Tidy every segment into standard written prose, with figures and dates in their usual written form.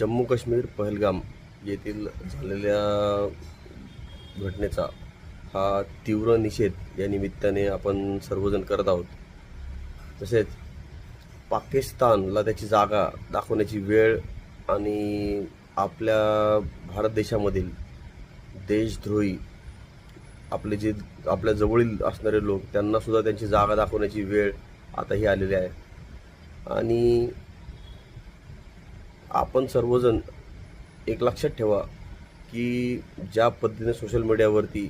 जम्मू काश्मीर पहलगाम येथील झालेल्या घटनेचा हा तीव्र निषेध या निमित्ताने आपण सर्वजण करत आहोत. तसेच पाकिस्तानला त्याची जागा दाखवण्याची वेळ आणि आपल्या भारत देशामधील देशद्रोही आपल्या जवळील असणारे लोक त्यांना सुद्धा त्यांची जागा दाखवण्याची वेळ आता ही आलेली आहे. आणि आपण सर्वजण एक लक्षात ठेवा की ज्या पद्धतीने सोशल मीडियावरती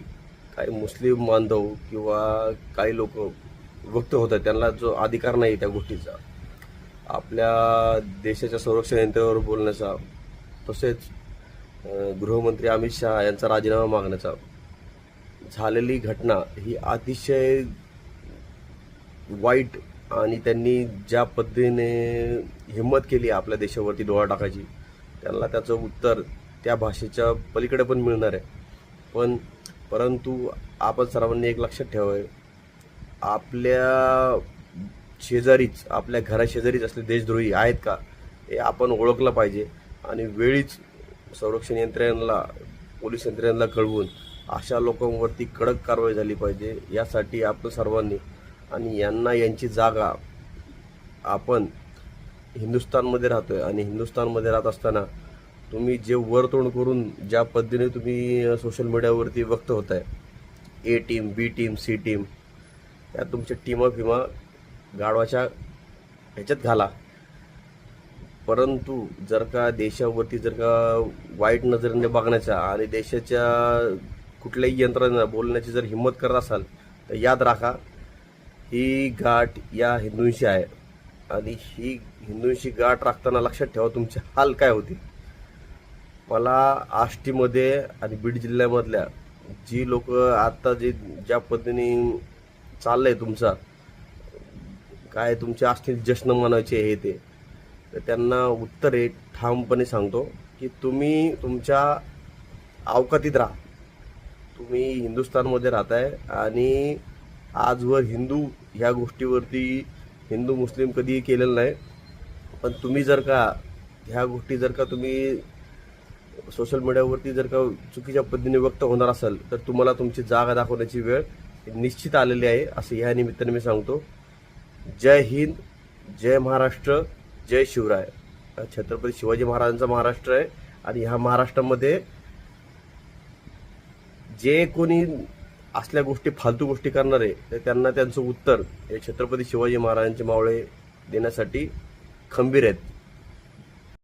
काही मुस्लिम बांधव किंवा काही लोक व्यक्त होत आहेत त्यांना जो अधिकार नाही त्या गोष्टीचा, आपल्या देशाच्या संरक्षण यंत्रणेवर बोलण्याचा, तसेच गृहमंत्री अमित शहा यांचा राजीनामा मागण्याचा, झालेली घटना ही अतिशय वाईट आणि त्यांनी ज्या पद्धतीने हिंमत केली आपल्या देशावरती डोळा टाकायची, त्यांना त्याचं उत्तर त्या भाषेच्या पलीकडे पण मिळणार आहे. परंतु आपण सर्वांनी एक लक्षात ठेवावे, आपल्या शेजारीच, आपल्या घराशेजारीच असले देशद्रोही आहेत का हे आपण ओळखलं पाहिजे आणि वेळीच संरक्षण यंत्रणेला, पोलीस यंत्रणेला कळवून अशा लोकांवरती कडक कारवाई झाली पाहिजे. यासाठी आपण सर्वांनी आणि यांची जागा, आपण हिंदुस्थानमध्ये राहतोय आणि हिंदुस्थानमध्ये राहत असताना तुम्ही जे वरतोड करून ज्या पद्धतीने तुम्ही सोशल मीडियावरती व्यक्त होत आहे, ए टीम, बी टीम, सी टीम, या तुमच्या टीमा गाढवाच्या ह्याच्यात घाला. परंतु जर का देशावरती जर का वाईट नजरेने बघण्याचा आणि देशाच्या कुठल्याही यंत्रणेला बोलण्याची जर हिंमत करत असाल तर याद राखा, ही गाठ या हिंदूंशी आहे आणि ही हिंदूंशी गाठ राखताना लक्षात ठेवा तुमचे हाल काय होतील. मला आष्टीमध्ये आणि बीड जिल्ह्यामधल्या जी लोक आता ज्या पद्धतीने चाललंय तुमचा काय तुमच्या आष्टी जश्न मानायचे हे ते, तर त्यांना उत्तर एक ठामपणे सांगतो की तुम्ही तुमच्या अवकातीत राहा. तुम्ही हिंदुस्थानमध्ये राहताय आणि आजवर हिंदू ह्या गोष्टीवरती हिंदू मुस्लिम कधीही केलेलं नाही. पण तुम्ही जर का ह्या गोष्टी जर का तुम्ही सोशल मीडियावरती जर का चुकीच्या पद्धतीने व्यक्त होणार असाल तर तुम्हाला तुमची जागा दाखवण्याची वेळ निश्चित आलेली आहे असं ह्या निमित्ताने मी सांगतो. जय हिंद, जय महाराष्ट्र, जय शिवराय. छत्रपती शिवाजी महाराजांचा महाराष्ट्र आहे आणि ह्या महाराष्ट्रामध्ये जे कोणी असल्या गोष्टी, फालतू गोष्टी करणार आहे तर त्यांना त्यांचं उत्तर हे छत्रपती शिवाजी महाराजांचे मावळे देण्यासाठी खंबीर आहेत.